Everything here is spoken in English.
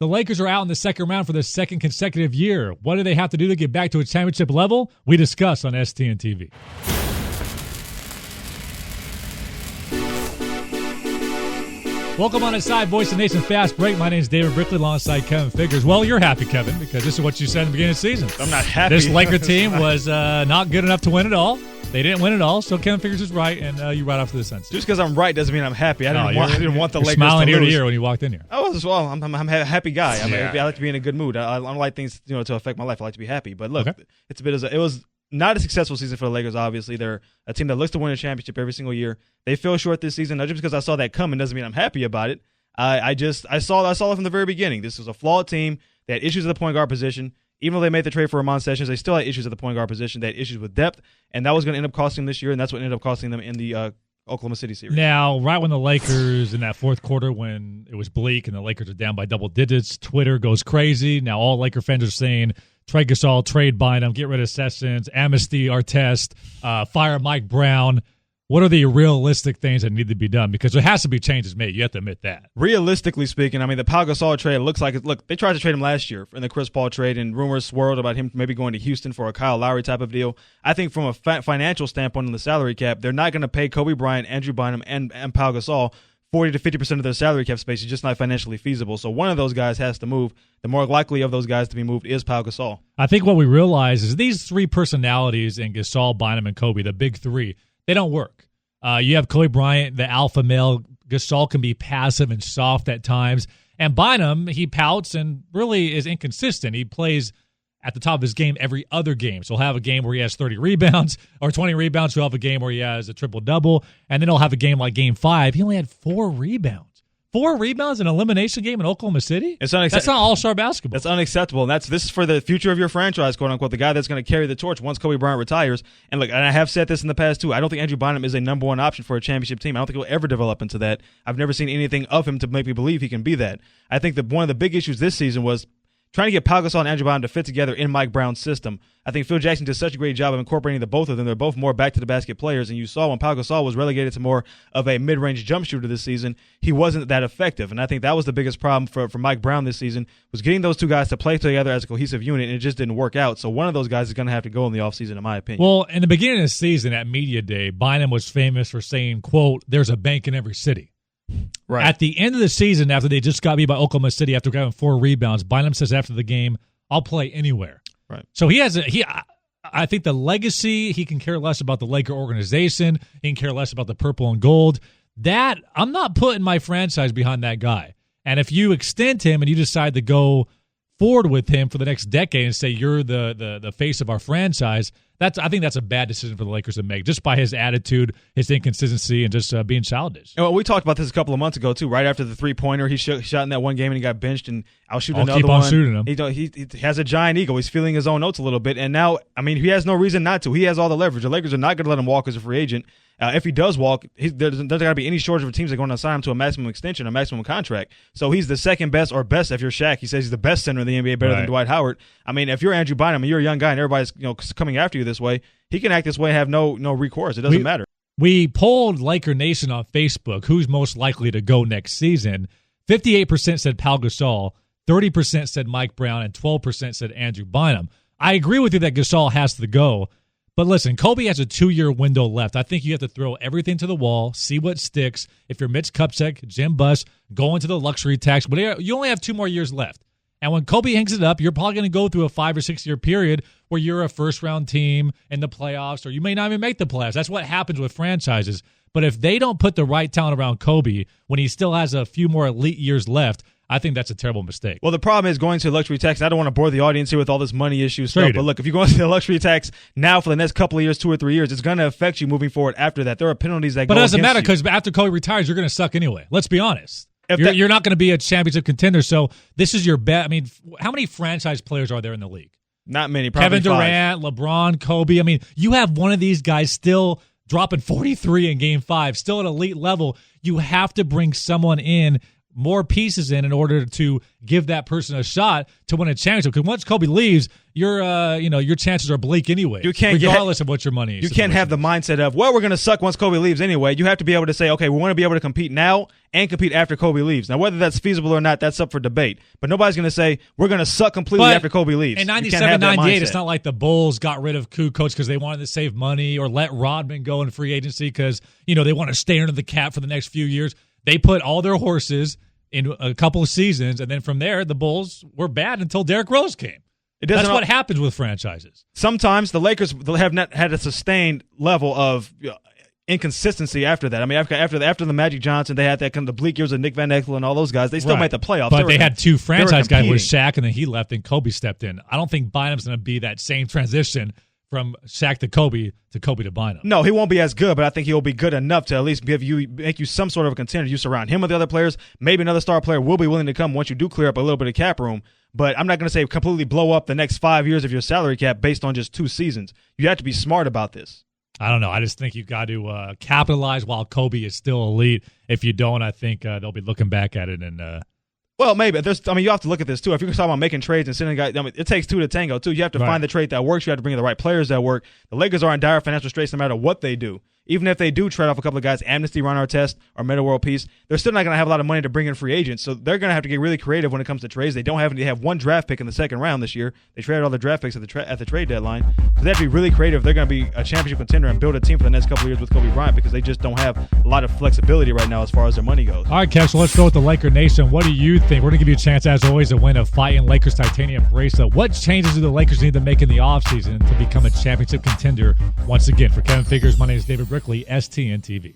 The Lakers are out in the second round for the second consecutive year. What do they have to do to get back to a championship level? We discuss on STNTV. Welcome on Inside Voice of the Nation Fast Break. My name is David Brickley alongside Kevin Figures. Well, you're happy, Kevin, because this is what you said in the beginning of the season. I'm not happy. This Laker team was not good enough to win it all. They didn't win it all, so Kevin Figures is right, and you right off to the sense. Just because I'm right doesn't mean I'm happy. I didn't want the Lakers smiling to ear lose. to ear when you walked in here. I was as well. I'm a happy guy. I like to be in a good mood. I don't like things to affect my life. I like to be happy. But look, it was not a successful season for the Lakers. Obviously, they're a team that looks to win a championship every single year. They fell short this season. Not just because I saw that coming doesn't mean I'm happy about it. I saw it from the very beginning. This was a flawed team. They had issues at the point guard position. Even though they made the trade for Ramon Sessions, they still had issues at the point guard position. They had issues with depth, and that was going to end up costing them this year, and that's what ended up costing them in the Oklahoma City series. Now, right when the Lakers, in that fourth quarter when it was bleak and the Lakers are down by double digits, Twitter goes crazy. Now all Laker fans are saying, trade Gasol, trade Bynum, get rid of Sessions, amnesty Artest, fire Mike Brown. What are the realistic things that need to be done? Because there has to be changes made. You have to admit that. Realistically speaking, I mean, the Pau Gasol trade looks like they tried to trade him last year in the Chris Paul trade, and rumors swirled about him maybe going to Houston for a Kyle Lowry type of deal. I think from a financial standpoint in the salary cap, they're not going to pay Kobe Bryant, Andrew Bynum, and Pau Gasol 40 to 50% of their salary cap space. It's just not financially feasible. So one of those guys has to move. The more likely of those guys to be moved is Pau Gasol. I think what we realize is these three personalities in Gasol, Bynum, and Kobe, the big three, they don't work. You have Kobe Bryant, the alpha male. Gasol can be passive and soft at times. And Bynum, he pouts and really is inconsistent. He plays at the top of his game every other game. So he'll have a game where he has 30 rebounds or 20 rebounds. He'll have a game where he has a triple-double. And then he'll have a game like Game 5. He only had 4 rebounds. 4 rebounds in an elimination game in Oklahoma City? That's not all-star basketball. That's unacceptable. And this is for the future of your franchise, quote-unquote, the guy that's going to carry the torch once Kobe Bryant retires. And look, and I have said this in the past, too. I don't think Andrew Bynum is a number one option for a championship team. I don't think he'll ever develop into that. I've never seen anything of him to make me believe he can be that. I think that one of the big issues this season was trying to get Pau Gasol and Andrew Bynum to fit together in Mike Brown's system. I think Phil Jackson did such a great job of incorporating the both of them. They're both more back-to-the-basket players, and you saw when Pau Gasol was relegated to more of a mid-range jump shooter this season, he wasn't that effective. And I think that was the biggest problem for Mike Brown this season, was getting those two guys to play together as a cohesive unit, and it just didn't work out. So one of those guys is going to have to go in the offseason, in my opinion. Well, in the beginning of the season at Media Day, Bynum was famous for saying, quote, there's a bank in every city. Right. At the end of the season, after they just got beat by Oklahoma City after having 4 rebounds, Bynum says after the game, I'll play anywhere. Right. So I think the legacy, he can care less about the Laker organization. He can care less about the purple and gold. That, I'm not putting my franchise behind that guy. And if you extend him and you decide to go forward with him for the next decade and say you're the face of our franchise, I think that's a bad decision for the Lakers to make, just by his attitude, his inconsistency, and just being childish. Well, we talked about this a couple of months ago, too, right after the three-pointer. He shot in that one game and he got benched, and I'll shoot another one. Keep on shooting him. He has a giant ego. He's feeling his own notes a little bit, and now, I mean, he has no reason not to. He has all the leverage. The Lakers are not going to let him walk as a free agent. If he does walk, there's not going to be any shortage of teams that are going to sign him to a maximum extension, a maximum contract. So he's the second best, or best if you're Shaq. He says he's the best center in the NBA, better than Dwight Howard. I mean, if you're Andrew Bynum and you're a young guy and everybody's coming after you this way, he can act this way and have no recourse. It doesn't matter. We polled Laker Nation on Facebook who's most likely to go next season. 58% said Pau Gasol, 30% said Mike Brown, and 12% said Andrew Bynum. I agree with you that Gasol has to go. But listen, Kobe has a 2-year window left. I think you have to throw everything to the wall, see what sticks. If you're Mitch Kupchak, Jim Buss, go into the luxury tax. But you only have 2 more years left. And when Kobe hangs it up, you're probably going to go through a 5 or 6 year period where you're a first-round team in the playoffs, or you may not even make the playoffs. That's what happens with franchises. But if they don't put the right talent around Kobe when he still has a few more elite years left, I think that's a terrible mistake. Well, the problem is going to luxury tax. I don't want to bore the audience here with all this money issue stuff, but look, if you go into the luxury tax now for the next couple of years, 2 or 3 years, it's going to affect you moving forward after that. There are penalties that go against you. But it doesn't matter because after Kobe retires, you're going to suck anyway. Let's be honest. You're not going to be a championship contender, so this is your bet. I mean, how many franchise players are there in the league? Not many, probably Kevin Durant, 5. LeBron, Kobe. I mean, you have one of these guys still dropping 43 in Game 5, still at elite level. You have to bring someone in more pieces in order to give that person a shot to win a championship. Because once Kobe leaves, your chances are bleak anyway. You can't regardless of what your money is. You can't have the mindset of, well, we're going to suck once Kobe leaves anyway. You have to be able to say, okay, we want to be able to compete now and compete after Kobe leaves. Now, whether that's feasible or not, that's up for debate. But nobody's going to say we're going to suck completely after Kobe leaves. In 97, 98, it's not like the Bulls got rid of Kukoc because they wanted to save money or let Rodman go in free agency because, they want to stay under the cap for the next few years. They put all their horses in a couple of seasons, and then from there, the Bulls were bad until Derrick Rose came. That's what happens with franchises. Sometimes the Lakers have not had a sustained level of inconsistency after that. I mean, after the Magic Johnson, they had that kind of the bleak years of Nick Van Exel and all those guys. They still made the playoffs. But they had two franchise guys with Shaq, and then he left and Kobe stepped in. I don't think Bynum's going to be that same transition from Shaq to Kobe to Bynum. No, he won't be as good, but I think he'll be good enough to at least make you some sort of a contender. You surround him with the other players. Maybe another star player will be willing to come once you do clear up a little bit of cap room. But I'm not going to say completely blow up the next 5 years of your salary cap based on just 2 seasons. You have to be smart about this. I don't know. I just think you've got to capitalize while Kobe is still elite. If you don't, I think they'll be looking back at it and well, maybe. You have to look at this, too. If you're talking about making trades and sending guys, it takes 2 to tango, too. You have to find the trade that works. You have to bring in the right players that work. The Lakers are in dire financial straits no matter what they do. Even if they do trade off a couple of guys, Amnesty, Ron Artest, or Metta World Peace, they're still not going to have a lot of money to bring in free agents. So they're going to have to get really creative when it comes to trades. They have 1 draft pick in the second round this year. They traded all the draft picks at the trade deadline. So they have to be really creative. They're going to be a championship contender and build a team for the next couple of years with Kobe Bryant because they just don't have a lot of flexibility right now as far as their money goes. All right, Kev, so let's go with the Laker Nation. What do you think? We're going to give you a chance, as always, to win a Fighting Lakers Titanium bracelet. What changes do the Lakers need to make in the offseason to become a championship contender once again? For Kevin Figures, my name is David Brickley, STNTV.